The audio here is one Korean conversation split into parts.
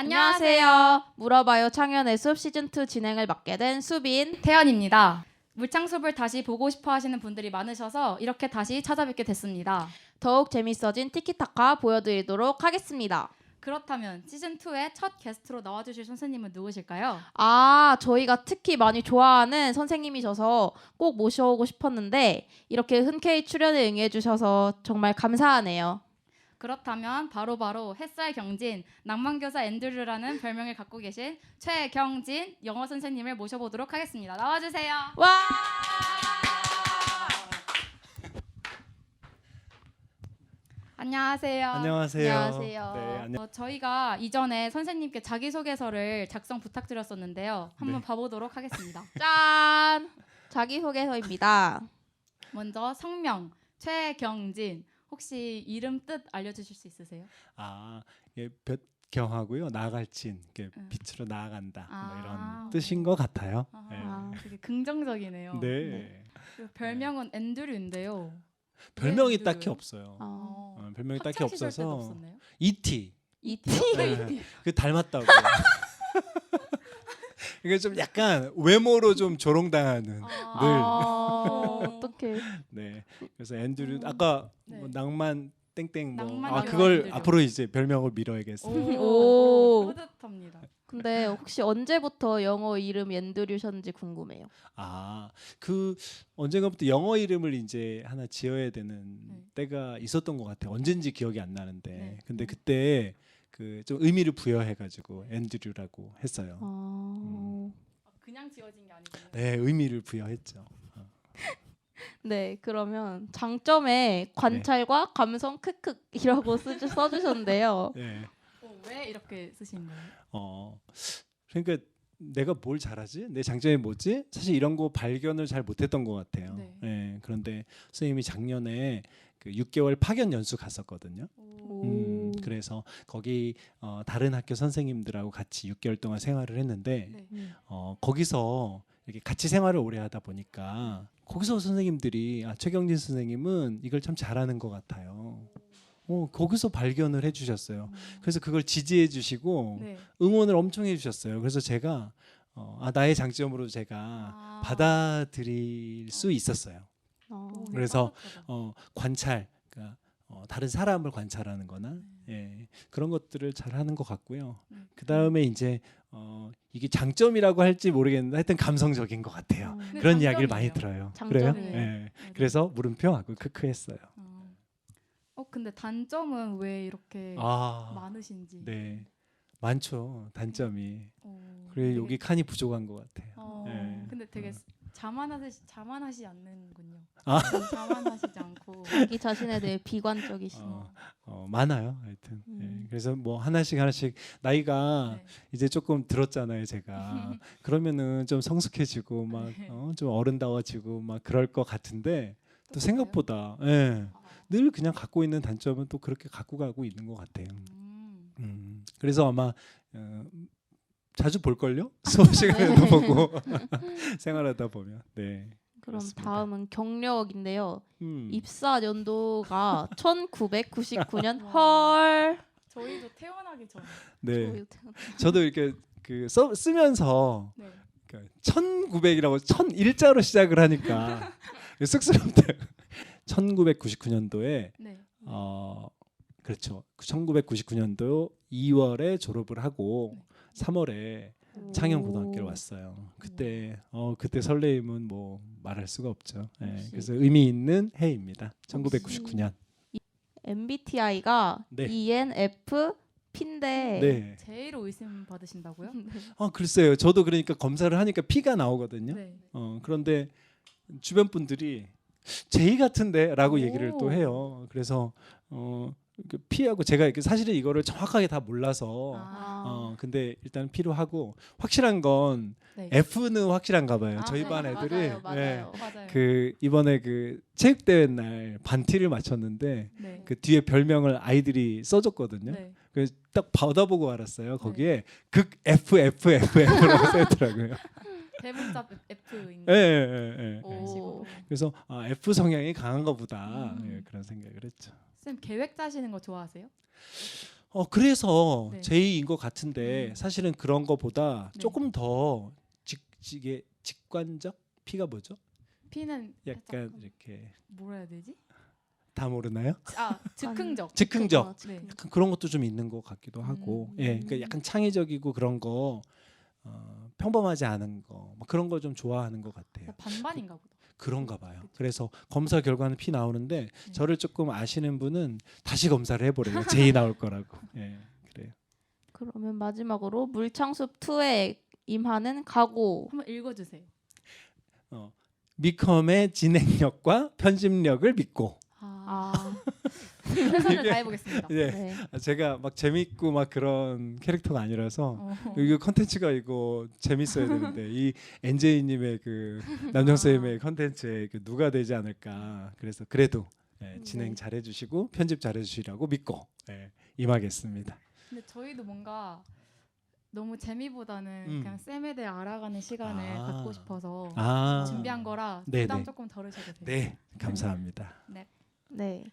안녕하세요. 물어봐요 창현의 숲 시즌2 진행을 맡게 된 수빈. 태연입니다. 물창숲을 다시 보고 싶어 하시는 분들이 많으셔서 이렇게 다시 찾아뵙게 됐습니다. 더욱 재밌어진 티키타카 보여드리도록 하겠습니다. 그렇다면 시즌2의 첫 게스트로 나와주실 선생님은 누구실까요? 저희가 특히 많이 좋아하는 선생님이셔서 꼭 모셔오고 싶었는데 이렇게 흔쾌히 출연에 응해주셔서 정말 감사하네요. 그렇다면 바로 햇살 경진, 낭만교사 앤드류라는 별명을 갖고 계신 최경진 영어 선생님을 모셔보도록 하겠습니다. 나와주세요. 와! 안녕하세요. 안녕하세요. 안녕하세요. 네, 저희가 이전에 선생님께 자기소개서를 작성 부탁드렸었는데요. 한번 네. 봐보도록 하겠습니다. 짠! 자기소개서입니다. 먼저 성명 최경진. 혹시 이름 뜻 알려주실 수 있으세요? 예, 볕경하고요. 나갈진, 이렇게 응. 빛으로 나아간다. 뭐 이런 아. 뜻인 것 같아요. 되게 긍정적이네요. 네. 그리고 별명은 앤드류인데요. 별명이 앤드류? 딱히 없어요. 별명이 딱히 학창 시절 때도 없어서 없었나요? 이티. 이티. 네. 그 닮았다고. 이게 좀 약간 외모로 좀 조롱당하는. 어떡해. 네. 그래서 앤드류 아까 네. 뭐 낭만 땡땡 뭐 낭만 그걸 앤드류. 앞으로 이제 별명을 밀어야겠어요. 오. 뿌듯합니다. 근데 혹시 언제부터 영어 이름 앤드류셨는지 궁금해요. 그 언젠가부터 영어 이름을 이제 하나 지어야 되는 네. 때가 있었던 것 같아요. 언젠지 기억이 안 나는데, 네. 근데 그때 그 좀 의미를 부여해가지고 앤드류라고 했어요. 그냥 지어진 게 아니군요. 네, 의미를 부여했죠. 네, 그러면 장점에 관찰과 감성 크크이라고 써주셨는데요. 네, 왜 이렇게 쓰신 거예요? 그러니까 내가 뭘 잘하지? 내 장점이 뭐지? 사실 이런 거 발견을 잘 못했던 것 같아요. 네. 네, 그런데 선생님이 작년에 그 6개월 파견 연수 갔었거든요. 그래서 거기 다른 학교 선생님들하고 같이 6개월 동안 생활을 했는데 네. 거기서 이렇게 같이 생활을 오래 하다 보니까 거기서 선생님들이 최경진 선생님은 이걸 참 잘하는 것 같아요. 거기서 발견을 해주셨어요. 그래서 그걸 지지해 주시고 네. 응원을 엄청 해주셨어요. 그래서 제가 나의 장점으로 제가 받아들일 수 있었어요. 그래서 관찰, 그러니까 다른 사람을 관찰하는 거나 예, 그런 것들을 잘 하는 것 같고요. 그 다음에 이제 이게 장점이라고 할지 모르겠는데 하여튼 감성적인 것 같아요. 근데 그런 이야기를 많이 장점이에요. 들어요. 그래요? 장점이에요. 예. 그래서 물음표하고 크크 했어요. 근데 단점은 왜 이렇게 많으신지. 네, 많죠. 단점이. 그래 되게- 여기 칸이 부족한 것 같아요. 예. 근데 되게 자만하지 않는군요. 아. 자만하시지 않고. 자기 자신에 대해 비관적이시네요. 많아요. 하여튼. 음. 예. 그래서 뭐 하나씩 나이가 네. 이제 조금 들었잖아요, 제가. 그러면은 좀 성숙해지고 막 좀 어른다워지고 막 그럴 것 같은데 또 그래요? 생각보다 예. 늘 그냥 갖고 있는 단점은 또 그렇게 갖고 가고 있는 것 같아요. 그래서 아마 자주 볼 걸요? 수업 시간에도 보고 생활하다 보면. 네. 그럼 그렇습니다. 다음은 경력인데요. 음. 입사 연도가 1999년. 와. 헐. 저희도 태어나기 전에. 네. 저도 이렇게 쓰면서 네. 1900이라고 1001자로 시작을 하니까 쑥스럽대요. 1999년도에 네. 그렇죠. 1999년도 2월에 졸업을 하고 3월에 창현고등학교를 왔어요. 그때 그때 설레임은 뭐 말할 수가 없죠. 예, 역시. 그래서 의미 있는 해입니다. 1999년. MBTI가 네. ENFP인데 네. 제의로 의심 받으신다고요? 글쎄요. 저도 그러니까 검사를 하니까 P가 나오거든요. 네. 그런데 주변 분들이 제이 같은데라고 오. 얘기를 또 해요. 그래서 P하고 제가 사실은 이거를 정확하게 다 몰라서 근데 일단 P로 하고 확실한 건 네. F는 확실한가 봐요. 저희 네, 반 애들이 맞아요. 맞아요. 이번에 그 체육대회 날 반티를 맞췄는데 네. 그 뒤에 별명을 아이들이 써줬거든요. 네. 그래서 딱 받아보고 알았어요. 거기에 극 FFFF라고 써있더라고요. 대문자 F인. 예, 예, 예, 예. 식으로. 그래서 F 성향이 강한가 보다. 예, 그런 생각을 했죠. 쌤 계획 짜시는 거 좋아하세요? 그래서 네. 제의인 것 같은데 사실은 그런 거보다 네. 조금 더 이게 직관적 P가 뭐죠? P는 약간 살짝 이렇게 뭐라 해야 되지? 다 모르나요? 즉흥적. 즉흥적. 네. 약간 그런 것도 좀 있는 것 같기도 하고, 예, 그러니까 약간 창의적이고 그런 거, 평범하지 않은 거, 뭐 그런 거 좀 좋아하는 것 같아요. 반반인가 보다. 그런가 봐요. 그래서 검사 결과는 P 나오는데 네. 저를 조금 아시는 분은 다시 검사를 해보래요. J 나올 거라고. 예, 그래요. 그러면 마지막으로 물창숲 2에 임하는 각오. 한번 읽어주세요. 미컴의 진행력과 편집력을 믿고. 아, 최선을 다해보겠습니다. 예, 네. 제가 막 재밌고 막 그런 캐릭터가 아니라서 어. 이거 컨텐츠가 이거 재밌어야 되는데 이 NJ님의 그 남정쌤의 컨텐츠에 그 누가 되지 않을까. 그래서 그래도 진행 네. 잘해주시고 편집 잘해주시라고 믿고 임하겠습니다. 근데 저희도 뭔가 너무 재미보다는 그냥 음. 쌤에 대해 알아가는 시간을 아. 갖고 싶어서 아, 준비한 거라 네네. 부담 조금 덜으셔도 돼요. 네, 감사합니다. 네.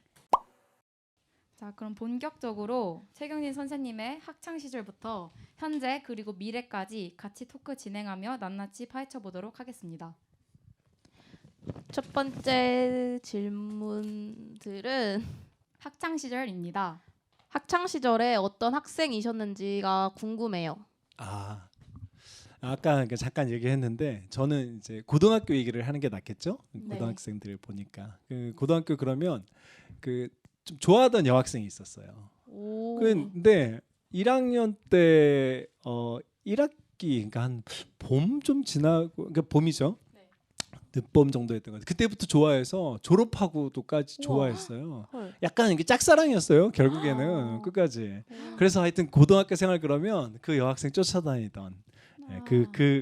자, 그럼 본격적으로 최경진 선생님의 학창 시절부터 현재 그리고 미래까지 같이 토크 진행하며 낱낱이 파헤쳐 보도록 하겠습니다. 첫 번째 질문들은 학창 시절입니다. 학창 시절에 어떤 학생이셨는지가 궁금해요. 아까 잠깐 얘기했는데 저는 이제 고등학교 얘기를 하는 게 낫겠죠? 네. 고등학생들을 보니까 그 고등학교 그러면 그 좀 좋아하던 여학생이 있었어요. 오. 근데 1학년 때 1학기 그러니까 한 봄 좀 지나고 그러니까 봄이죠. 네. 늦봄 정도였던 것 같아요. 그때부터 좋아해서 졸업하고도까지 우와. 좋아했어요. 헐. 약간 이게 짝사랑이었어요. 결국에는 끝까지. 그래서 하여튼 고등학교 생활 그러면 그 여학생 쫓아다니던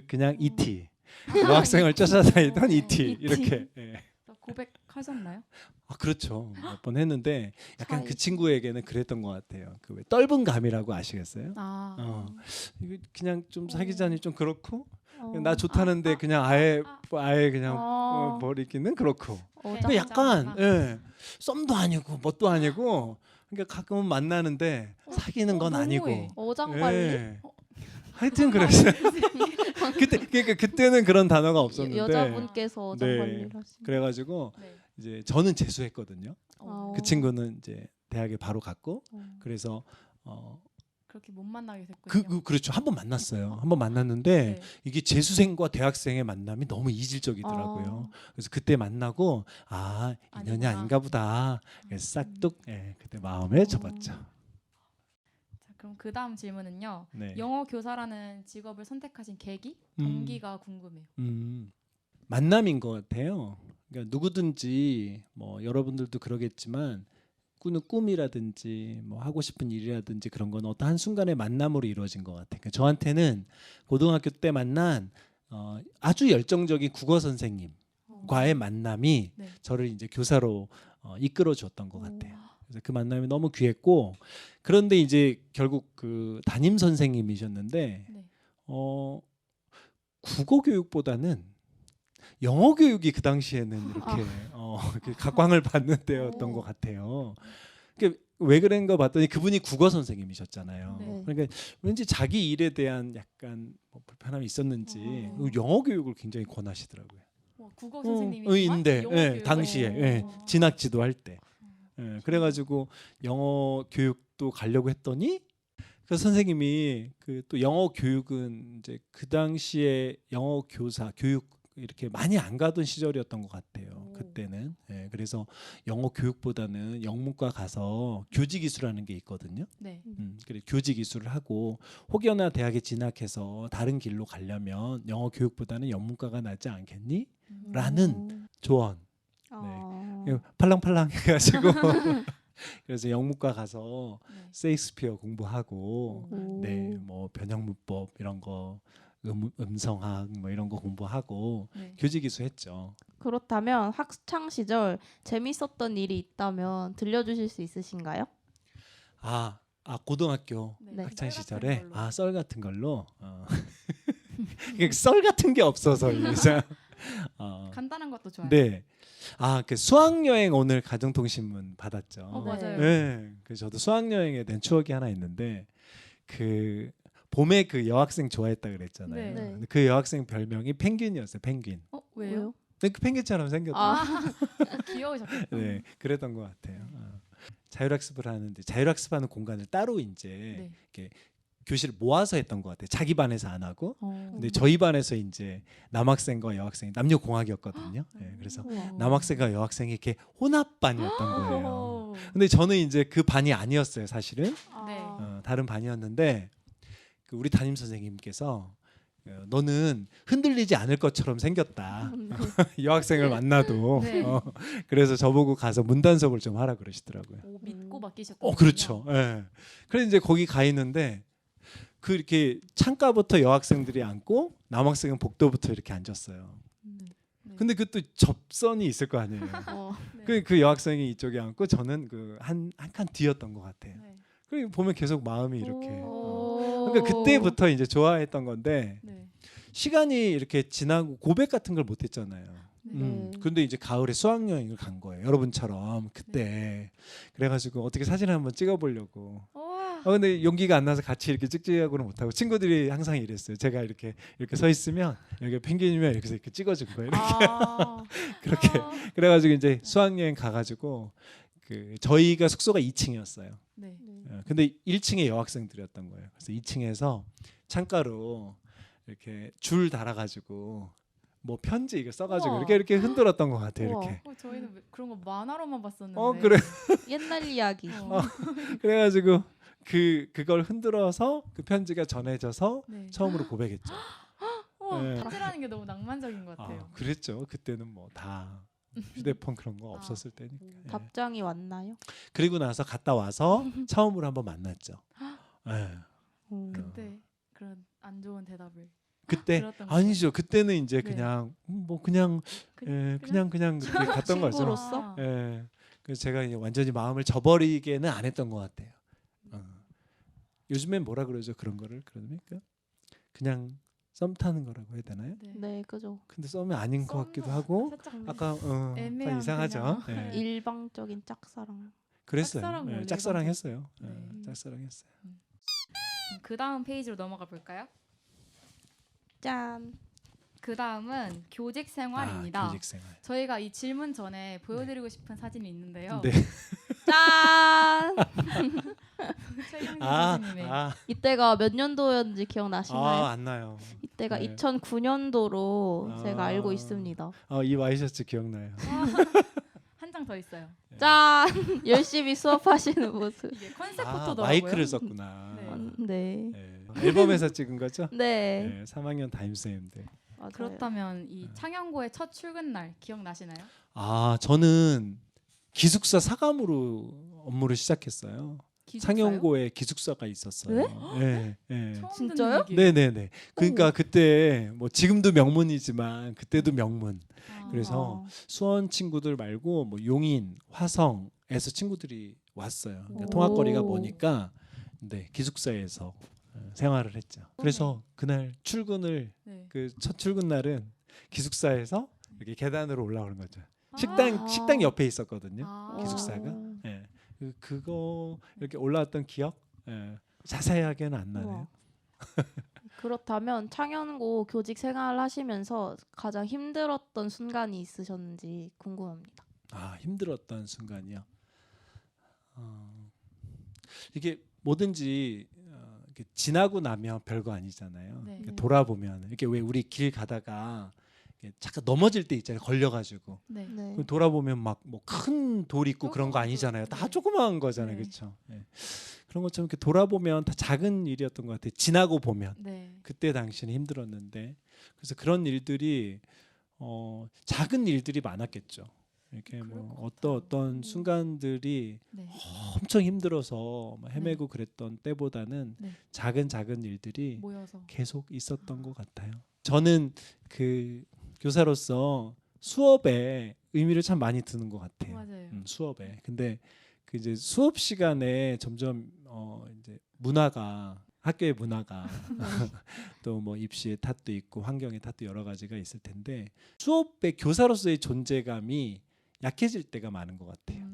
그냥 ET 여학생을 쫓아다니던 ET 이렇게. 예. 고백하셨나요? 그렇죠. 몇 번 했는데 약간 사이. 그 친구에게는 그랬던 것 같아요. 그 왜 떫은 감이라고 아시겠어요? 이거 그냥 좀 사귀자니 좀 그렇고 나 좋다는데 그냥 아예 그냥 버리기는 그렇고. 어장. 약간 썸도 아니고 뭣도 아니고 그러니까 가끔은 만나는데 사귀는 건 너무해. 아니고. 어장 관리. 예. 하여튼 그랬어요. 그러니까 그때는 그런 단어가 없었는데. 여자분께서 어장 네. 관리를 하시는. 그래가지고 네. 이제 저는 재수했거든요. 어. 그 친구는 이제 대학에 바로 갔고 그래서 그렇게 못 만나게 됐군요. 그렇죠. 한 번 만났어요. 한 번 만났는데 네. 이게 재수생과 대학생의 만남이 너무 이질적이더라고요. 그래서 그때 만나고 인연이 아니구나. 아닌가 보다. 그래서 싹둑 그때 마음에 접었죠. 자, 그럼 그 다음 질문은요. 네. 영어 교사라는 직업을 선택하신 계기, 동기가 궁금해요. 만남인 것 같아요. 그러니까 누구든지 뭐 여러분들도 그러겠지만 꾸는 꿈이라든지 뭐 하고 싶은 일이라든지 그런 건 어떤 한 순간의 만남으로 이루어진 것 같아요. 그러니까 저한테는 고등학교 때 만난 아주 열정적인 국어 선생님과의 만남이 네. 저를 이제 교사로 이끌어 줬던 것 같아요. 그래서 그 만남이 너무 귀했고 그런데 이제 결국 그 담임 선생님이셨는데 네. 국어 교육보다는 영어 교육이 그 당시에는 이렇게 각광을 받는 때였던 것 같아요. 왜 그런가 봤더니 그분이 국어 선생님이셨잖아요. 네. 그러니까 왠지 자기 일에 대한 약간 뭐 불편함이 있었는지 영어 교육을 굉장히 권하시더라고요. 국어 선생님이 인데 당시에 진학 지도할 때. 그래가지고 영어 교육도 가려고 했더니 그 선생님이 그 또 영어 교육은 이제 그 당시에 영어 교사 교육 이렇게 많이 안 가던 시절이었던 것 같아요. 그때는. 그래서 영어 교육보다는 영문과 가서 교직 이수라는 게 있거든요. 네. 그래 교직 이수를 하고 혹여나 대학에 진학해서 다른 길로 가려면 영어 교육보다는 영문과가 낫지 않겠니? 라는 조언. 팔랑팔랑 해가지고 그래서 영문과 가서 세익스피어 공부하고 뭐 변형문법 이런 거 음성학 뭐 이런 거 공부하고 교직 이수했죠. 그렇다면 학창 시절 재밌었던 일이 있다면 들려주실 수 있으신가요? 고등학교 네. 학창 썰 시절에 같은 걸로. 썰 같은 걸로 썰 같은 게 없어서 이제 간단한 것도 좋아요. 네. 그 수학여행 오늘 가정통신문 받았죠. 맞아요. 네. 그래서 저도 수학여행에 대한 추억이 하나 있는데 그 봄에 그 여학생 좋아했다 그랬잖아요. 네. 근데 그 여학생 별명이 펭귄이었어요. 펭귄. 왜요? 네, 그 펭귄처럼 생겼다. 아, 귀여우셨겠다. 네, 그랬던 것 같아요. 자율학습을 하는데 자율학습하는 공간을 따로 이제 네. 교실을 모아서 했던 것 같아요. 자기 반에서 안 하고. 어. 근데 저희 반에서 이제 남학생과 여학생이 남녀공학이었거든요. 네, 그래서 우와. 남학생과 여학생이 이렇게 혼합반이었던 거예요. 오. 근데 저는 이제 그 반이 아니었어요, 사실은. 네. 다른 반이었는데 그 우리 담임 선생님께서 너는 흔들리지 않을 것처럼 생겼다. 여학생을 만나도. 네. 그래서 저보고 가서 문단속을 좀 하라 그러시더라고요. 오, 믿고 맡기셨던. 그렇죠. 예. 그래서 이제 거기 가 있는데 그 이렇게 창가부터 여학생들이 앉고 남학생은 복도부터 이렇게 앉았어요. 네. 근데 그것도 접선이 있을 거 아니에요. 네. 그 여학생이 이쪽에 앉고 저는 그 한 칸 뒤였던 것 같아요. 네. 그리고 보면 계속 마음이 이렇게. 오. 그러니까 그때부터 이제 좋아했던 건데 네. 시간이 이렇게 지나고 고백 같은 걸 못 했잖아요. 네. 근데 이제 가을에 수학여행을 간 거예요. 여러분처럼 그때. 그래가지고 어떻게 사진을 한번 찍어보려고. 우와. 근데 용기가 안 나서 같이 이렇게 찍지하고는 못하고 친구들이 항상 이랬어요. 제가 이렇게 서 있으면 여기 펭귄이면 이렇게 찍어준 거예요. 그렇게. 그래가지고 이제 수학여행 가가지고 그 저희가 숙소가 2층이었어요. 네. 근데 1층에 여학생들이었던 거예요. 그래서 2층에서 창가로 이렇게 줄 달아가지고 뭐 편지 이거 써가지고 우와. 이렇게 흔들었던 것 같아요. 우와. 이렇게. 저희는 그런 거 만화로만 봤었는데. 그래. 옛날 이야기. 그래가지고 그걸 흔들어서 그 편지가 전해져서 네. 처음으로 고백했죠. 우와, 네. 편지라는 게 너무 낭만적인 것 같아요. 그랬죠. 그때는 뭐 다 휴대폰 그런 거 없었을 때니까. 예. 답장이 왔나요? 그리고 나서 갔다 와서 처음으로 한번 만났죠. 예. 그때 그런 안 좋은 대답을 그때 들었던 거예요? 아니죠. 그때는 이제 네. 그냥 뭐 그냥 그냥 이렇게 갔던 거죠. 친구로서? 예. 그래서 제가 이제 완전히 마음을 저버리게는 안 했던 것 같아요. 요즘엔 뭐라 그러죠? 그런 거를 그러니까 그냥 썸 타는 거라고 해야 되나요? 네. 네, 그죠. 근데 썸이 아닌 것 같기도 하고 살짝 아까 약간 애매한 이상하죠. 그냥. 예. 일방적인 짝사랑. 그랬어요. 짝사랑 예, 원래 짝사랑했어요. 네. 짝사랑했어요. 그 다음 페이지로 넘어가 볼까요? 짠. 그 다음은 교직 생활입니다. 교직생활. 저희가 이 질문 전에 보여드리고 싶은 사진이 있는데요. 네. 짠. 최경진 아, 선생님의 이때가 몇 년도였는지 기억나시나요? 안 나요. 이때가 네. 2009년도로 제가 아. 알고 있습니다. 이 와이셔츠 기억나요. 한 장 더 있어요. 짠. 열심히 수업하시는 모습. 이게 컨셉 포토더라고요. 마이크를 썼구나. 네. 네. 앨범에서 찍은 거죠? 네. 네, 3학년 담임쌤인데. 맞아요. 그렇다면 이 창녕고의 첫 출근 날 기억나시나요? 저는 기숙사 사감으로 업무를 시작했어요. 기숙사요? 상영고에 기숙사가 있었어요. 네? 네. 처음 진짜요? 듣는 얘기예요. 네네네. 그러니까 그때 뭐 지금도 명문이지만 그때도 명문. 그래서 수원 친구들 말고 뭐 용인, 화성에서 친구들이 왔어요. 그러니까 오. 통학거리가 머니까 네, 기숙사에서 생활을 했죠. 그래서 그날 출근을 네. 그 첫 출근 날은 기숙사에서 이렇게 계단으로 올라오는 거죠. 아. 식당 옆에 있었거든요. 아. 기숙사가. 예. 그거 이렇게 올라왔던 기억 자세하게는 안 나네요. 우와. 그렇다면 창연고 교직 생활 하시면서 가장 힘들었던 순간이 있으셨는지 궁금합니다. 힘들었던 순간이요. 이게 뭐든지 이렇게 지나고 나면 별거 아니잖아요. 네. 이렇게 돌아보면 이렇게 왜 우리 길 가다가 이렇게 잠깐 넘어질 때 있잖아요. 걸려가지고 네. 네. 그럼 돌아보면 막 뭐 큰 돌 있고 그런 거 아니잖아요. 다 네. 조그마한 거잖아요, 네. 그렇죠? 네. 그런 것처럼 이렇게 돌아보면 다 작은 일이었던 것 같아요. 지나고 보면 네. 그때 당시는 힘들었는데 그래서 그런 일들이 작은 일들이 많았겠죠. 이렇게 그럴 뭐 것 같아요. 어떤 순간들이 네. 엄청 힘들어서 막 헤매고 그랬던 때보다는 네. 작은 일들이 모여서 계속 있었던 것 같아요. 저는 그 교사로서 수업에 의미를 참 많이 두는 것 같아요. 맞아요. 수업에. 근데 그 이제 수업 시간에 점점 이제 문화가 학교의 문화가 또 뭐 입시의 탓도 있고 환경의 탓도 여러 가지가 있을 텐데 수업의 교사로서의 존재감이 약해질 때가 많은 것 같아요.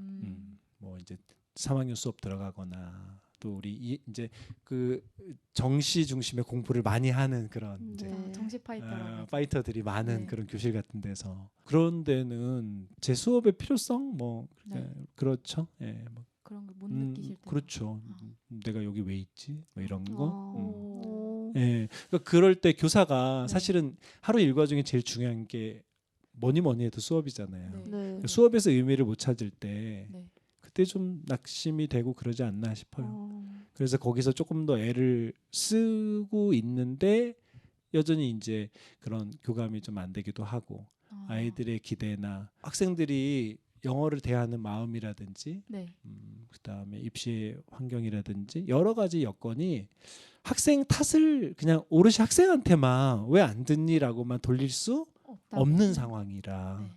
뭐 이제 3학년 수업 들어가거나 또 우리 이제 그 정시 중심의 공부를 많이 하는 그런 이제 정시 파이터라고 파이터들이 많은 네. 그런 교실 같은 데서 그런 데는 제 수업의 필요성 뭐 네. 그렇죠. 예, 뭐 그런 걸 못 느끼실 때. 그렇죠. 내가 여기 왜 있지? 뭐 이런 거. 오. 예, 그러니까 그럴 때 교사가 네. 사실은 하루 일과 중에 제일 중요한 게 뭐니 해도 수업이잖아요. 네. 네. 그러니까 수업에서 의미를 못 찾을 때 네. 그때 좀 낙심이 되고 그러지 않나 싶어요. 어. 그래서 거기서 조금 더 애를 쓰고 있는데 여전히 이제 그런 교감이 좀 안 되기도 하고 아이들의 기대나 학생들이 영어를 대하는 마음이라든지 네. 그다음에 입시 환경이라든지 여러 가지 여건이 학생 탓을 그냥 오롯이 학생한테만 왜 안 듣니라고만 돌릴 수 없다고. 없는 상황이라 네.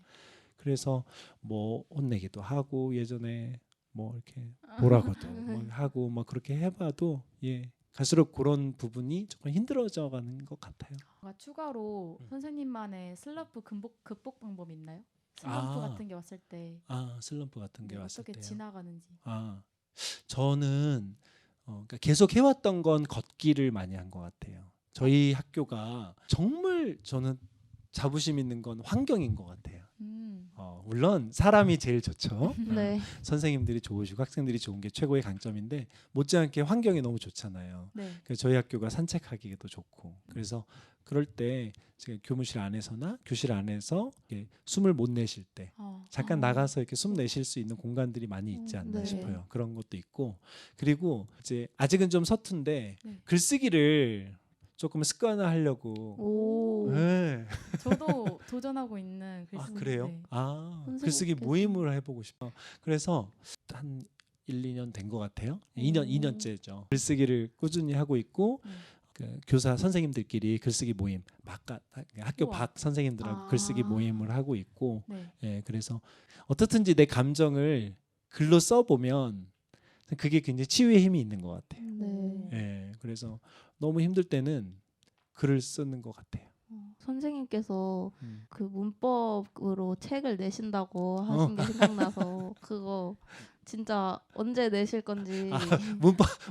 그래서 뭐 혼내기도 하고 예전에 뭐 이렇게 보라고도 뭐 하고 뭐 그렇게 해봐도 예 갈수록 그런 부분이 조금 힘들어져 가는 것 같아요. 추가로 선생님만의 슬럼프 극복 방법 있나요? 슬럼프 아. 같은 게 왔을 때 슬럼프 같은 게 왔을 어떻게 때요. 지나가는지. 저는 그러니까 계속 해왔던 건 걷기를 많이 한 것 같아요. 저희 학교가 정말 저는 자부심 있는 건 환경인 것 같아요. 물론 사람이 제일 좋죠. 네. 선생님들이 좋으시고 학생들이 좋은 게 최고의 강점인데 못지않게 환경이 너무 좋잖아요. 네. 그래서 저희 학교가 산책하기도 좋고 그래서 그럴 때 제가 교무실 안에서나 교실 안에서 이렇게 숨을 못 내쉴 때 잠깐 나가서 이렇게 숨 내쉴 수 있는 공간들이 많이 있지 않나 네. 싶어요. 그런 것도 있고 그리고 이제 아직은 좀 서툰데 네. 글쓰기를 조금 습관화하려고. 오. 네. 저도 도전하고 있는 글쓰기. 그래요? 네. 글쓰기 선생님께서- 모임을 해보고 싶어. 그래서 한 1, 2년 된 것 같아요. 2년째죠. 글쓰기를 꾸준히 하고 있고 그 교사 선생님들끼리 글쓰기 모임 학교 우와. 밖 선생님들하고 글쓰기 모임을 하고 있고 네. 예, 그래서 어떻든지 내 감정을 글로 써보면 그게 굉장히 치유의 힘이 있는 것 같아요. 네. 예, 그래서 너무 힘들 때는 글을 쓰는 것 같아요. 선생님께서 음. 그 문법으로 책을 내신다고 하신 게 생각나서 그거 진짜 언제 내실 건지.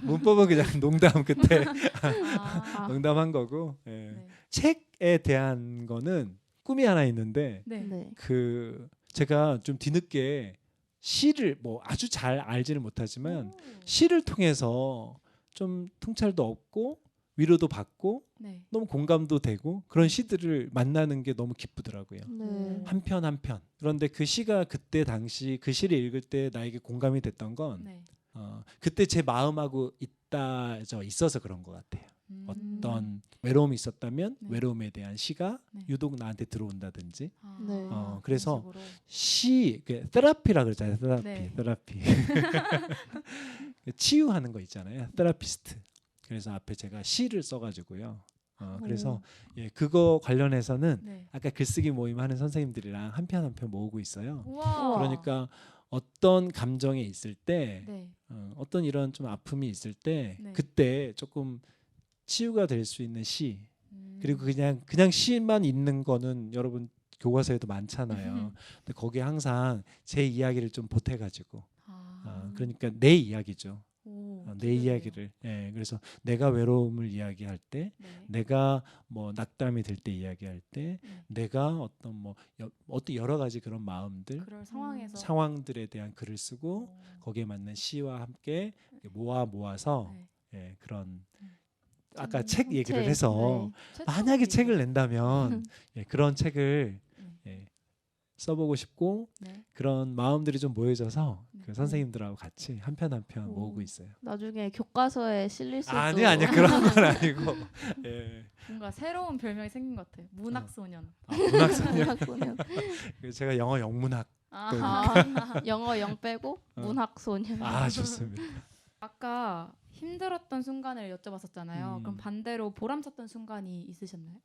문법은 그냥 농담 끝에 아. 농담한 거고 예. 네. 책에 대한 거는 꿈이 하나 있는데 네. 네. 그 제가 좀 뒤늦게 시를 뭐 아주 잘 알지는 못하지만 시를 통해서 좀 통찰도 얻고 위로도 받고 네. 너무 공감도 되고 그런 시들을 만나는 게 너무 기쁘더라고요. 네. 한 편 한 편. 그런데 그 시가 그때 당시 그 시를 읽을 때 나에게 공감이 됐던 건 네. 그때 제 마음하고 있어서 그런 것 같아요. 어떤 외로움이 있었다면 네. 외로움에 대한 시가 네. 유독 나한테 들어온다든지 네. 그런 그래서 식으로. 그 테라피라 그러잖아요. 네. 테라피. 치유하는 거 있잖아요. 테라피스트. 그래서 앞에 제가 시를 써가지고요. 그래서 예, 그거 관련해서는 네. 아까 글쓰기 모임 하는 선생님들이랑 한 편 한 편 모으고 있어요. 우와. 그러니까 어떤 감정에 있을 때 네. 어떤 이런 좀 아픔이 있을 때 네. 그때 조금 치유가 될 수 있는 시 그리고 음. 그냥 시만 있는 거는 여러분 교과서에도 많잖아요. 근데 거기에 항상 제 이야기를 좀 보태가지고 그러니까 내 이야기죠. 오, 내 기대돼요. 이야기를 그래서 내가 외로움을 이야기할 때 네. 내가 뭐 낙담이 될 때 이야기할 때 네. 내가 어떤 뭐 어떤 여러 가지 그런 마음들 그럴 상황에서 상황들에 대한 글을 쓰고 오. 거기에 맞는 시와 함께 모아서 네. 예, 그런 아까 책 책, 얘기를 해서 최초로 만약에 얘기가- 책을 낸다면 예, 그런 책을 네. 예, 써보고 싶고 네. 그런 마음들이 좀 모여져서 네. 그 선생님들하고 같이 한 편 한 편 오. 모으고 있어요. 나중에 교과서에 실릴 수도. 아니 그런 건 아니고 예. 뭔가 새로운 별명이 생긴 것 같아요. 문학소년. 문학소년. 문학소년. 제가 영어 영문학 영어 0 빼고 문학소년. 좋습니다. 아까 힘들었던 순간을 여쭤봤었잖아요. 음. 그럼 반대로 보람찼던 순간이 있으셨나요?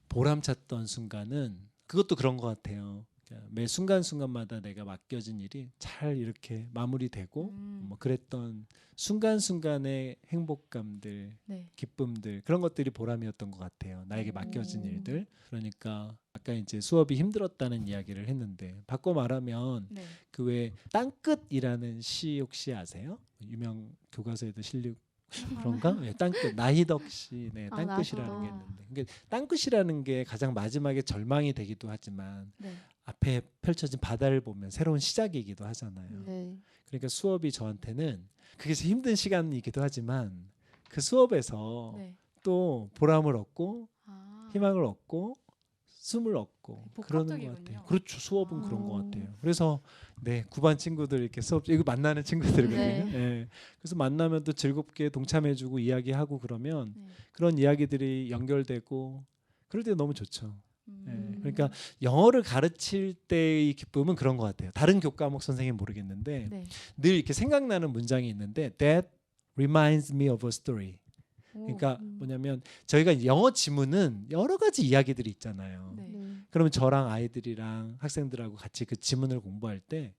보람찼던 순간은 그것도 그런 것 같아요. 매 순간순간마다 내가 맡겨진 일이 잘 이렇게 마무리되고 뭐 그랬던 순간순간의 행복감들, 네. 기쁨들 그런 것들이 보람이었던 것 같아요. 나에게 맡겨진 오. 일들. 그러니까 아까 이제 수업이 힘들었다는 이야기를 했는데 바꿔 말하면 네. 그 왜 땅끝이라는 시 혹시 아세요? 유명 교과서에도 실려 그런가? 네, 땅끝 나희덕 시의 아, 땅끝이라는 게 나희덕. 있는데 그러니까 땅끝이라는 게 가장 마지막에 절망이 되기도 하지만 네. 앞에 펼쳐진 바다를 보면 새로운 시작이기도 하잖아요. 네. 그러니까 수업이 저한테는 그게 힘든 시간이기도 하지만 그 수업에서 네. 또 보람을 얻고 아. 희망을 얻고 숨을 얻고 그러는 것 복합적이군요. 같아요. 그렇죠. 수업은 아. 그런 것 같아요. 그래서 네 9반 친구들 이렇게 수업 이거 만나는 친구들이거든요. 네. 네. 그래서 만나면 또 즐겁게 동참해주고 이야기하고 그러면 네. 그런 이야기들이 연결되고 그럴 때 너무 좋죠. 음. 그러니까 영어를 가르칠 때의 기쁨은 그런 것 같아요. 다른 교과목 선생님 모르겠는데 네. 늘 이렇게 생각나는 문장이 있는데 That reminds me of a story. 오. 그러니까 뭐냐면 저희가 영어 지문은 여러 가지 이야기들이 있잖아요. 네. 네. 그러면 저랑 아이들이랑 학생들하고 같이 그 지문을 공부할 때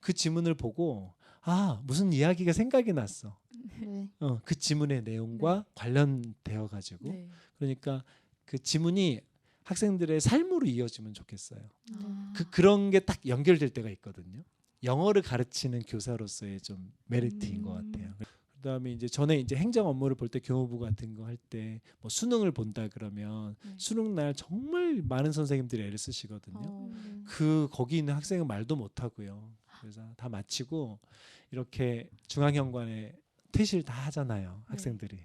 그 지문을 보고 아 무슨 이야기가 생각이 났어. 네. 그 지문의 내용과 관련되어 가지고 네. 그러니까 그 지문이 학생들의 삶으로 이어지면 좋겠어요. 아. 그런 게 딱 연결될 때가 있거든요. 영어를 가르치는 교사로서의 좀 메리트인 것 같아요. 그다음에 이제 전에 이제 행정 업무를 볼 때 교무부 같은 거 할 때 뭐 수능을 본다 그러면 네. 수능 날 정말 많은 선생님들이 애를 쓰시거든요. 어. 그 거기 있는 학생은 말도 못 하고요. 그래서 다 마치고 이렇게 중앙현관에 퇴실 다 하잖아요. 학생들이.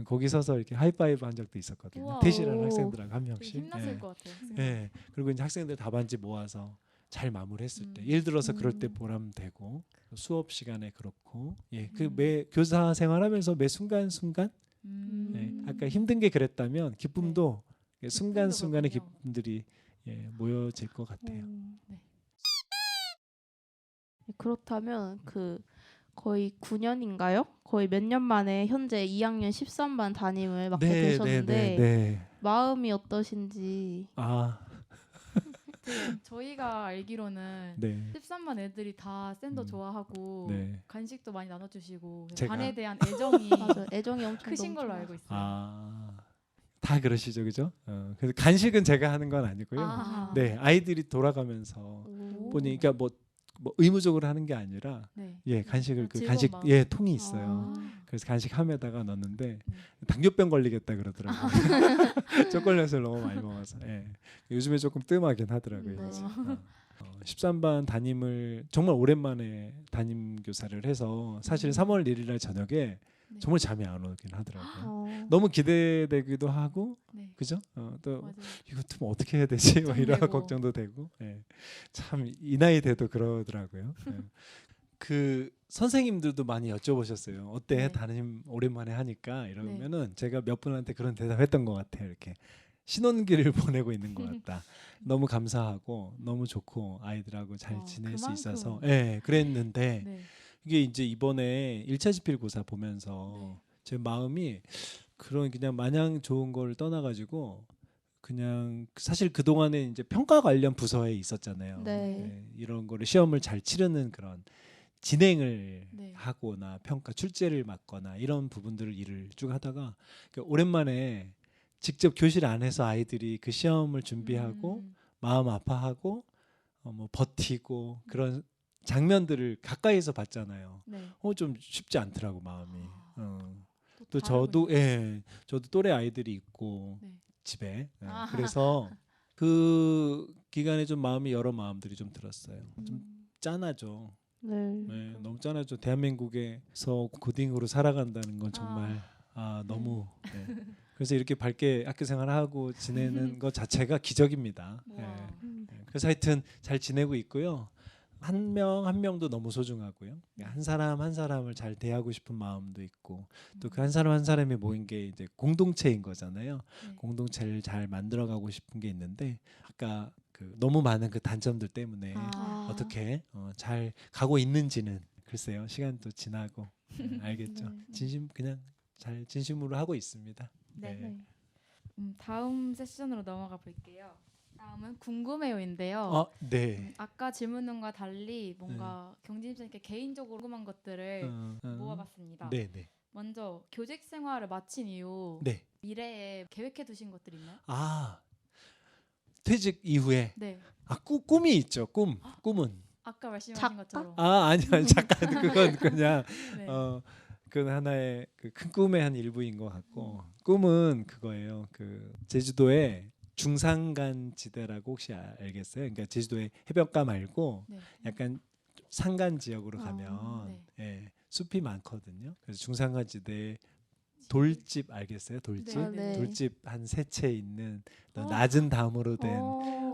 거기 서서 이렇게 하이파이브 한 적도 있었거든요. 우와. 퇴실하는 오. 학생들하고 한 되게 명씩. 힘났을 예. 것 같아요. 학생들. 예. 그리고 이제 학생들 답안지 모아서 잘 마무리했을 때, 음. 예를 들어서 그럴 때 보람되고 수업 시간에 그렇고, 그 음. 매 교사 생활하면서 매 순간순간, 아까 힘든 게 그랬다면 기쁨도 순간순간의 그렇군요. 기쁨들이 모여질 것 같아요. 네. 그렇다면 그 거의 9년인가요? 거의 몇 년 만에 현재 2학년 13반 담임을 맡게 되셨는데 네. 마음이 어떠신지. 아, 저희가 알기로는 네. 13반 애들이 다 샌더 좋아하고 네. 간식도 많이 나눠주시고 제가- 반에 대한 애정이 맞아요. 애정이 엄청 크신 걸로 넘쳐나서. 알고 있어요. 다 그러시죠, 그죠? 그래서 간식은 제가 하는 건 아니고요. 아. 네, 아이들이 돌아가면서 오. 보니까 뭐 의무적으로 하는 게 아니라 네. 간식을 그 즐거운 간식 마음. 통이 있어요. 아. 그래서 간식 함에다가 넣는데 네. 당뇨병 걸리겠다 그러더라고요. 초콜릿을 너무 많이 먹어서. 요즘에 조금 뜸하긴 하더라고요. 네. 이제. 13반 담임을 정말 오랜만에 담임 교사를 해서 사실 3월 1일 날 저녁에 네. 정말 잠이 안 오긴 하더라고요. 어. 너무 기대되기도 하고 네. 그죠? 또 맞아요. 이것도 뭐 어떻게 해야 되지? 뭐 이런 걱정되고. 걱정도 되고. 참 이 나이 돼도 그러더라고요. 그 선생님들도 많이 여쭤보셨어요. 어때? 네. 담임 오랜만에 하니까 이러면은 제가 몇 분한테 그런 대답했던 것 같아요. 이렇게 신혼기를 보내고 있는 것 같다. 너무 감사하고 너무 좋고 아이들하고 잘 지낼 수 그만큼. 있어서 그랬는데 네. 이게 이제 이번에 1차 지필고사 보면서 제 마음이 그냥 마냥 좋은 걸 떠나가지고 그냥 사실 그 동안에 이제 평가 관련 부서에 있었잖아요. 네. 이런 거를 시험을 잘 치르는 그런 진행을 네. 하거나 평가 출제를 맡거나 이런 부분들을 일을 쭉 하다가 오랜만에 직접 교실 안에서 아이들이 그 시험을 준비하고 마음 아파하고 뭐 버티고 그런 장면들을 가까이서 봤잖아요. 네. 좀 쉽지 않더라고 마음이. 또 다르군요. 저도 또래 아이들이 있고 네. 집에 아. 그래서 그 기간에 좀 마음이 여러 마음들이 좀 들었어요. 좀 짠하죠. 네. 너무 짠하죠. 대한민국에서 고딩으로 살아간다는 건 정말 너무. 그래서 이렇게 밝게 학교 생활하고 지내는 것 자체가 기적입니다. 우와. 그래서 하여튼 잘 지내고 있고요. 한 명 한 명도 너무 소중하고요. 한 사람 한 사람을 잘 대하고 싶은 마음도 있고 또 그 한 사람 한 사람이 모인 게 이제 공동체인 거잖아요. 네. 공동체를 잘 만들어가고 싶은 게 있는데 아까 그 너무 많은 그 단점들 때문에 아. 어떻게 잘 가고 있는지는 글쎄요. 시간도 지나고 알겠죠. 네. 그냥 잘 진심으로 하고 있습니다. 네. 네. 다음 세션으로 넘어가 볼게요. 다음은 궁금해요인데요. 네. 아까 질문과 달리 뭔가 경진 선생님께 개인적으로 궁금한 것들을 모아봤습니다. 네, 네. 먼저 교직 생활을 마친 이후 네. 미래에 계획해 두신 것들 있나요? 퇴직 이후에 네. 꿈이 있죠. 꿈은. 아까 말씀하신 작가? 것처럼. 아니 잠깐 그건 그냥 네. 그건 하나의 그 큰 꿈의 한 일부인 것 같고 꿈은 그거예요. 그 제주도에 중산간 지대라고 혹시 알겠어요? 그러니까 제주도의 해변가 말고 네. 약간 산간 지역으로 가면 네. 예, 숲이 많거든요. 그래서 중산간 지대에 돌집 알겠어요? 돌집? 네, 네. 돌집 한 세 채 있는 낮은 담으로 된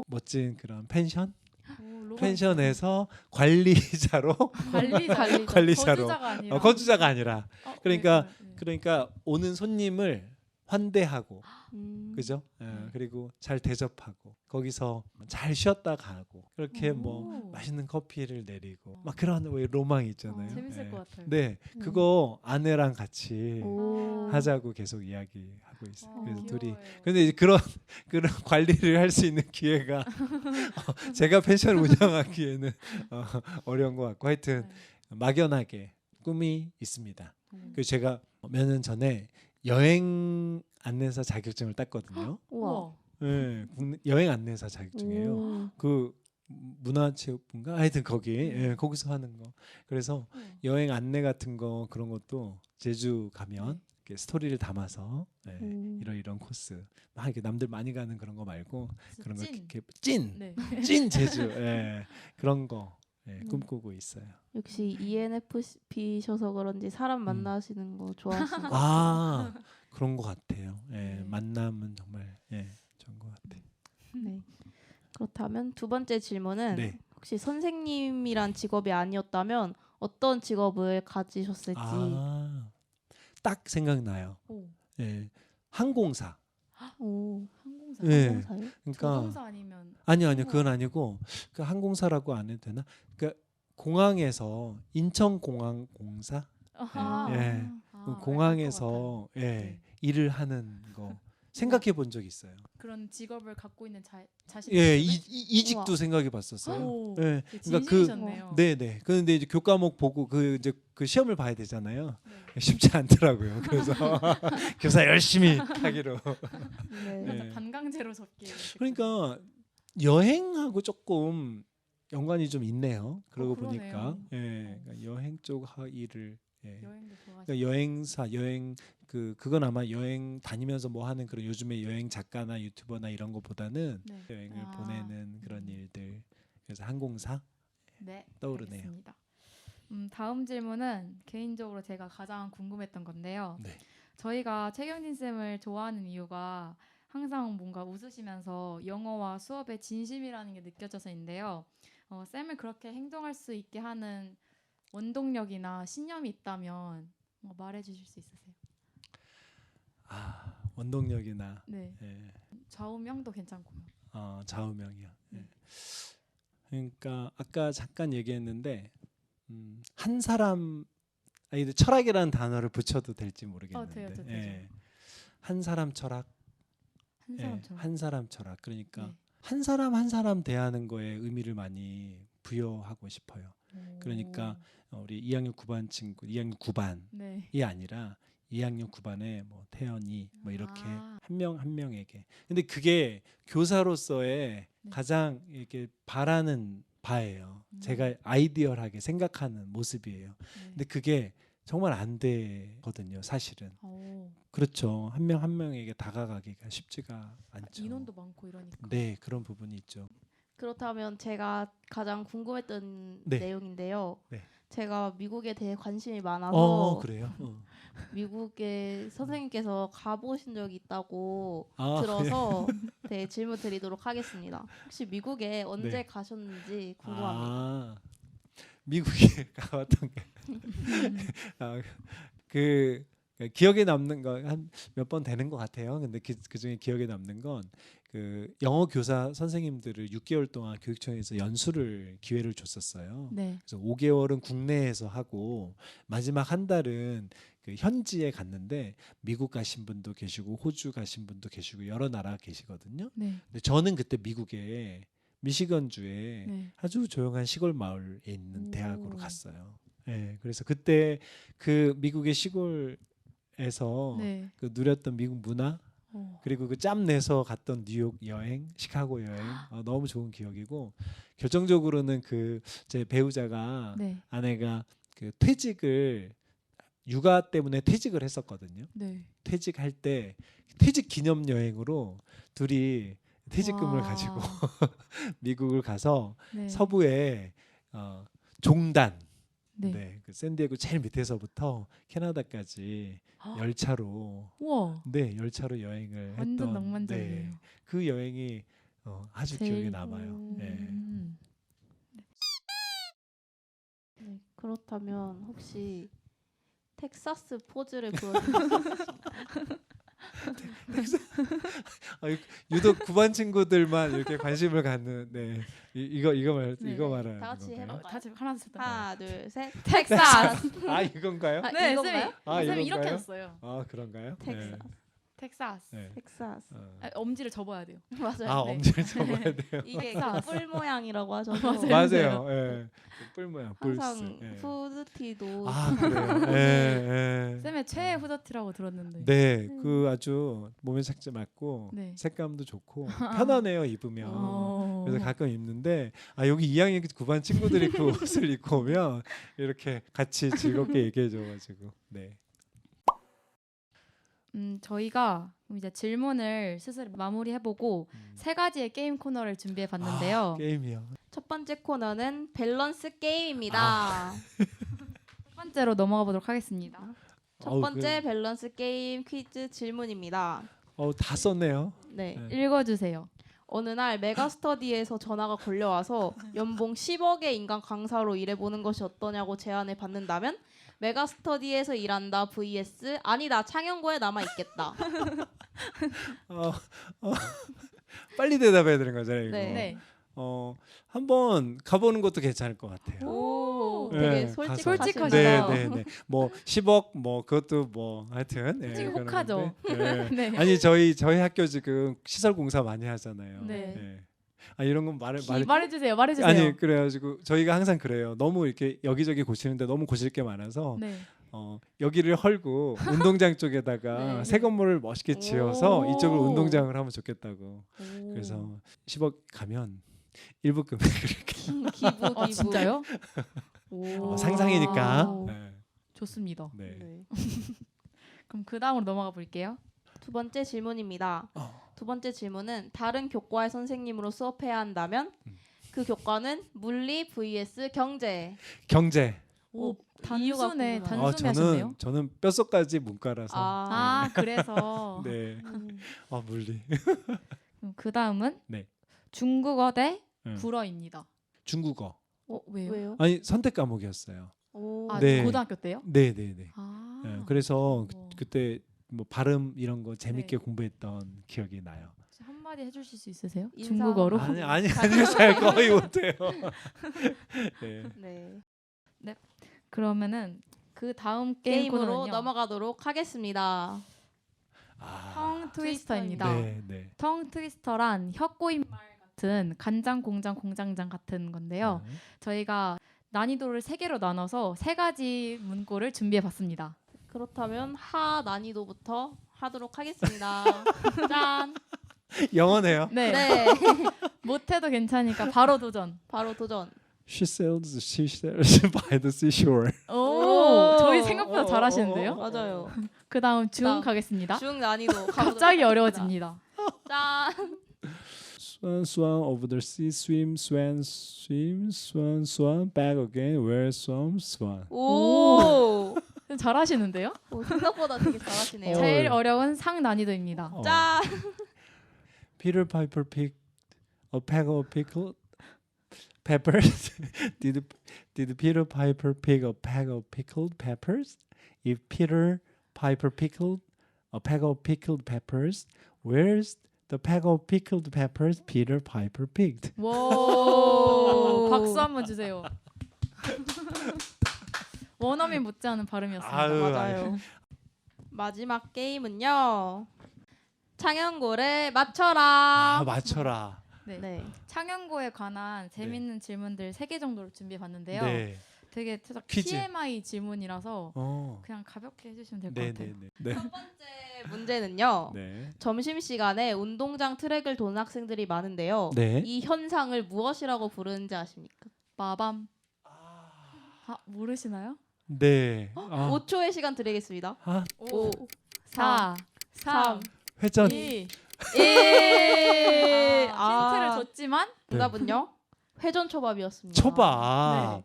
멋진 그런 펜션? 펜션에서 관리자로 관리자로. 거주자가 아니라 그러니까 오는 손님을 환대하고 그죠? 그리고 잘 대접하고 거기서 잘 쉬었다 가고 그렇게 뭐 맛있는 커피를 내리고 막 그런 왜 로망이 있잖아요. 재밌을 것 같아요. 네, 그거 아내랑 같이 오. 하자고 계속 이야기하고 있어요. 그래서 둘이 귀여워요. 근데 이제 그런 관리를 할 수 있는 기회가 제가 펜션을 운영하기에는 어려운 것 같고 하여튼 막연하게 꿈이 있습니다. 그래서 제가 몇 년 전에 여행 안내사 자격증을 땄거든요. 우와. 네, 여행 안내사 자격증이에요. 오. 그 문화체육부인가 하여튼 거기서 하는 거. 그래서 여행 안내 같은 거 그런 것도 제주 가면 이렇게 스토리를 담아서 이런 코스 막 이렇게 남들 많이 가는 그런 거 말고 그런 거 이렇게 찐 제주 그런 거 꿈꾸고 있어요. 역시 ENFP셔서 그런지 사람 만나시는 거 좋아하시는 것 그런 것 같아요. 만남은 정말 좋은 것 같아요. 네. 그렇다면 두 번째 질문은 네. 혹시 선생님이란 직업이 아니었다면 어떤 직업을 가지셨을지. 딱 생각나요. 항공사. 오. 항공사. 항공사요? 그러니까 조종사 아니면 아니요 그건 아니고 그 항공사라고 안 해도 되나? 그러니까 공항에서 인천공항공사 공항에서 일을 하는 거 생각해 본 적 있어요. 그런 직업을 갖고 있는 자신. 이직도 생각해 봤었어요. 그러니까 진심이셨네요. 네네. 그런데 이제 교과목 보고 그 시험을 봐야 되잖아요. 쉽지 않더라고요. 그래서 교사 열심히 하기로. 네. 반강제로 접기. 그러니까 여행하고 조금 연관이 좀 있네요. 그러고 보니까 그러니까 여행 쪽 일을 여행도 좋아하시고. 그러니까 여행사 그건 아마 여행 다니면서 뭐 하는 그런 요즘에 여행 작가나 유튜버나 이런 것보다는 여행을 보내는 그런 일들. 그래서 항공사 떠오르네요. 알겠습니다. 다음 질문은 개인적으로 제가 가장 궁금했던 건데요. 저희가 최경진 쌤을 좋아하는 이유가 항상 뭔가 웃으시면서 영어와 수업에 진심이라는 게 느껴져서인데요. 쌤을 그렇게 행동할 수 있게 하는 원동력이나 신념이 있다면 말해주실 수 있으세요? 원동력이나 좌우명도 괜찮고요. 좌우명이요. 그러니까 아까 잠깐 얘기했는데 한 사람 철학이라는 단어를 붙여도 될지 모르겠는데 돼요. 한 사람 철학. 한 사람 철학. 그러니까 한 사람 대하는 거에 의미를 많이 부여하고 싶어요. 그러니까 우리 2학년 9반 친구, 2학년 9반이 아니라 2학년 9반에 뭐 태연이 뭐 이렇게 한 명 한 명에게. 근데 그게 교사로서의 가장 이렇게 바라는 바예요. 제가 아이디얼하게 생각하는 모습이에요. 근데 그게 정말 안 되거든요, 사실은. 그렇죠. 한 명 한 명에게 다가가기가 쉽지가 않죠. 인원도 많고 이러니까. 네, 그런 부분이 있죠. 그렇다면 제가 가장 궁금했던 내용인데요. 제가 미국에 대해 관심이 많아서 그래요? 미국에 선생님께서 가보신 적이 있다고 들어서 질문 드리도록 하겠습니다. 혹시 미국에 언제 가셨는지 궁금합니다. 미국에 가봤던 게 기억에 남는 거 한 몇 번 되는 것 같아요. 근데 그중에 기억에 남는 건 그 영어 교사 선생님들을 6개월 동안 교육청에서 연수를 기회를 줬었어요. 네. 그래서 5개월은 국내에서 하고 마지막 한 달은 그 현지에 갔는데 미국 가신 분도 계시고 호주 가신 분도 계시고 여러 나라 계시거든요. 네. 근데 저는 그때 미국에 미시건주에 네. 아주 조용한 시골 마을에 있는 오. 대학으로 갔어요. 예, 그래서 그때 그 미국의 시골에서 네. 그 누렸던 미국 문화 그리고 그 짬 내서 갔던 뉴욕 여행, 시카고 여행 너무 좋은 기억이고 결정적으로는 그 제 배우자가 네. 아내가 그 퇴직을 육아 때문에 퇴직을 했었거든요. 네. 퇴직할 때 퇴직 기념 여행으로 둘이 퇴직금을 와. 가지고 미국을 가서 네. 서부에 종단 네. 네, 그 샌디에고 제일 밑에서부터 캐나다까지 열차로 우와. 네, 열차로 여행을 완전 했던 낭만적이에요. 네, 그 여행이 아주 제일- 기억에 남아요. 네. 음. 네, 그렇다면 혹시 텍사스 포즈를 보여주세요. 유독 9반 친구들만 이렇게 관심을 갖는 네, 이거 말하는 다 같이 건가요? 해볼까요? 다시 하나 둘 셋. 하나, 둘, 셋. 텍사스. 아 이건가요? 아, 네, 이건가요? 쌤이 아, 쌤이 이렇게 이건가요? 했어요. 아 그런가요? 텍사스. 텍사스. 네. 네. 텍사스. 엄지를 접어야 돼요. 맞아요. 아 네. 엄지를 접어야 돼요. 이게 텍사스. 뿔 모양이라고 하셔서 맞아요. 예. 뿔 모양, 뿔스. 항상 예. 후드티도 아 그래요. 예, 예. 쌤의 최애 후드티라고 들었는데. 네, 그 아주 몸에 착지 맞고 네. 색감도 좋고 편하네요 입으면. 어. 그래서 가끔 입는데 여기 2학년 9반 친구들이 그 옷을 입고 오면 이렇게 같이 즐겁게 얘기해줘가지고 네. 저희가 이제 질문을 슬슬 마무리해보고 세 가지의 게임 코너를 준비해봤는데요. 게임이요. 첫 번째 코너는 밸런스 게임입니다. 첫 번째로 넘어가 보도록 하겠습니다. 첫 번째 밸런스 게임 퀴즈 질문입니다. 다 썼네요. 네. 네. 읽어주세요. 어느 날 메가스터디에서 전화가 걸려와서 연봉 10억의 인간 강사로 일해보는 것이 어떠냐고 제안을 받는다면 메가스터디에서 일한다 vs 아니다 창연고에 남아있겠다. 빨리 대답해야 되는 거잖아요. 이거. 네. 네. 한번 가보는 것도 괜찮을 것 같아요. 오, 네, 되게 가서. 솔직하시네요. 네, 네, 네. 뭐 10억 뭐 그것도 뭐 하여튼 솔직히 그런 혹하죠. 건데, 네. 네. 아니 저희 학교 지금 시설 공사 많이 하잖아요. 네. 이런 건 말을 말해주세요. 아니 그래가지고 저희가 항상 그래요. 너무 이렇게 여기저기 고치는데 너무 고칠 게 많아서 네. 여기를 헐고 운동장 쪽에다가 네. 새 건물을 멋있게 지어서 오. 이쪽으로 운동장을 하면 좋겠다고. 오. 그래서 10억 가면 일부 금액을 이렇게 기부. 진짜요? 오. 상상이니까. 오. 네. 좋습니다. 네. 네. 그럼 그 다음으로 넘어가 볼게요. 두 번째 질문입니다. 두 번째 질문은 다른 교과의 선생님으로 수업해야 한다면 그 교과는 물리 vs 경제. 경제. 오, 이유가 단순해. 궁금하네요. 단순히 하셨네요. 저는 뼛속까지 문과라서. 아, 그래서. 네. 물리. 그 다음은 네. 중국어 대 네. 불어입니다. 중국어. 왜요? 왜요? 아니 선택 과목이었어요. 오. 아, 네. 고등학교 때요? 네, 네, 네. 아. 네, 그래서 어. 그때 뭐 발음 이런 거 재밌게 네. 공부했던 기억이 나요. 혹시 한마디 해주실 수 있으세요? 인사. 중국어로? 아니 잘 거의 못해요. 네. 네. 그러면은 그 다음 게임 게임으로 코너는요. 넘어가도록 하겠습니다. 텅 트위스터입니다. 네, 네. 텅 트위스터란 혀 꼬인 말 같은 간장 공장 공장장 같은 건데요. 네. 저희가 난이도를 3개로 나눠서 3가지 문구를 준비해봤습니다. 그렇다면 하 난이도부터 하도록 하겠습니다. 짠. 영어네요. 네. 네. 못해도 괜찮으니까 바로 도전. 바로 도전. She sells by the seashore. 오, 저희 생각보다 잘하시는데요? 맞아요. 그 다음 중 다음. 가겠습니다. 중 난이도 가보도록 갑자기 하겠습니다. 어려워집니다. 짠. Swan, swan over the sea, swim, swan, swim, swan, swan, back again, where swan, swan. 오. 잘하시는데요? 오, 생각보다 되게 잘하시네요. 제일 어려운 상 난이도입니다. 짠. Peter Piper picked a pack of pickled peppers. Did Peter Piper pick a pack of pickled peppers? If Peter Piper pickled a pack of pickled peppers? Where's the pack of pickled peppers Peter Piper picked? 와 박수 한번 주세요. 원어민 못지않은 발음이었습니다. 아유, 맞아요. 마지막 게임은요. 창현고를 맞춰라. 맞춰라. 네. 네. 창현고에 관한 재밌는 질문들 3개 정도로 준비해봤는데요. 네. 되게 살짝 퀴즈. TMI 질문이라서 그냥 가볍게 해주시면 될 것 네, 같아요. 네, 네. 첫 번째 문제는요. 네. 점심시간에 운동장 트랙을 도는 학생들이 많은데요. 네. 이 현상을 무엇이라고 부르는지 아십니까? 마밤. 모르시나요? 네. 5초의 시간 드리겠습니다. 5, 4, 3, 회전. 2. 1. 힌트를 줬지만 정답은요? 회전초밥이었습니다. 초밥. 네.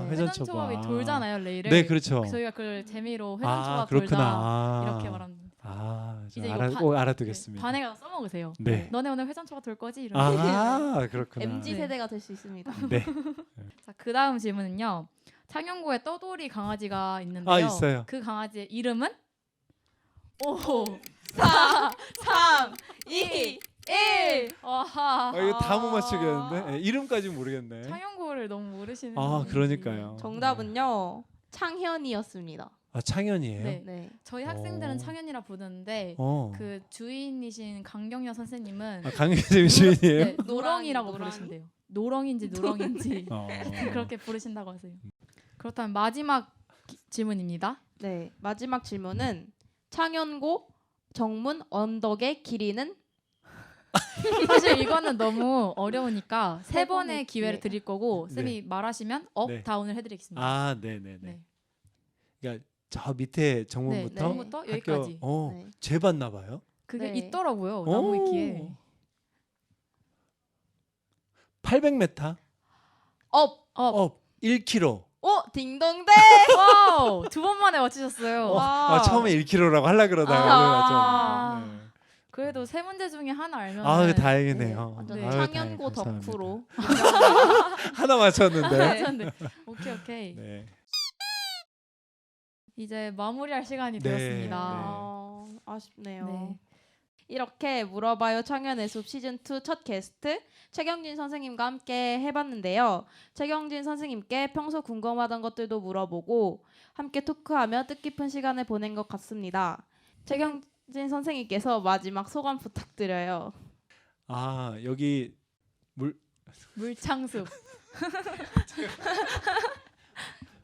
회전 회전초밥이 초밥. 돌잖아요, 레일을. 네, 그렇죠. 저희가 그걸 재미로 회전초밥 돌자 그렇구나. 이렇게 말합니다. 좀 이제 이거 꼭 알아두겠습니다. 반에 가서 써먹으세요. 네. 너네 오늘 회전초밥 돌 거지? 이러면서. 그렇구나. MZ 세대가 될 수 있습니다. 네. 자, 그 다음 질문은요. 창녕고에 떠돌이 강아지가 있는데요. 있어요. 그 강아지의 이름은? 5, 4, 3, 2, 1. 와하. 이거 다 못 맞추겠는데. 이름까지 모르겠네. 창녕고를 너무 모르시는. 그러니까요. 정답은요. 창현이었습니다. 창현이에요? 네. 네. 저희 학생들은 창현이라 부르는데 그 주인이신 강경녀 선생님은 강혜림 주인이에요? 네, 노렁이라고 노랑이. 부르신대요. 노렁인지 누렁인지 그렇게 부르신다고 하세요. 그렇다면 마지막 질문입니다. 네. 마지막 질문은 창현고 정문 언덕의 길이는? 사실 이거는 너무 어려우니까 세 번의 번의 기회를 기회. 드릴 거고 네. 쌤이 말하시면 업 네. 다운을 해드리겠습니다. 네네네. 네. 그러니까 저 밑에 정문부터 네. 처음부터 여기까지. 네. 재봤나 봐요. 그게 네. 있더라고요. 나무 위키에. 800m. 업. 1km. 딩동댕. 와우, 2번 만에 맞추셨어요. 와. 처음에 1km라고 하려 그러다가 네. 그래도 세 문제 중에 하나 알면 그 다행이네요. 완전 네. 창현고 감사합니다. 덕후로. 하나 맞췄는데. 네. 오케이. 네. 이제 마무리할 시간이 네. 되었습니다. 아쉽네요. 네. 이렇게 물어봐요 창현의 숲 시즌2 첫 게스트 최경진 선생님과 함께 해봤는데요. 최경진 선생님께 평소 궁금하던 것들도 물어보고 함께 토크하며 뜻깊은 시간을 보낸 것 같습니다. 최경진 선생님께서 마지막 소감 부탁드려요. 여기 물창숲.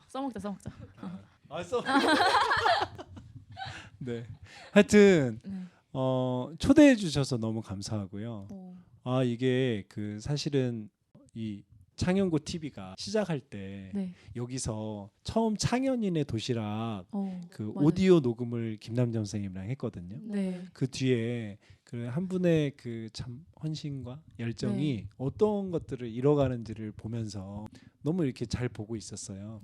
써먹자. 네. 하여튼 네. 초대해 주셔서 너무 감사하고요. 오. 이게 사실은 이 창현고 TV가 시작할 때 네. 여기서 처음 창현인의 도시락 맞아요. 오디오 녹음을 김남정 선생님이랑 했거든요. 네. 그 뒤에 한 분의 참 헌신과 열정이 어떤 것들을 이뤄가는지를 보면서 너무 이렇게 잘 보고 있었어요.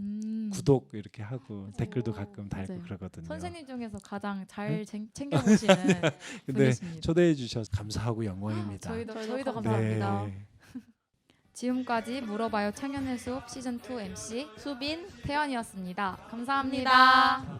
구독 이렇게 하고 댓글도 가끔 달고 맞아요. 그러거든요. 선생님 중에서 가장 잘 챙겨보시는 근데 분이십니다. 초대해 주셔서 감사하고 영광입니다. 저희도 감사합니다. 네. 지금까지 물어봐요 창현의 숲 시즌2 MC 수빈 태연이었습니다. 감사합니다. 감사합니다.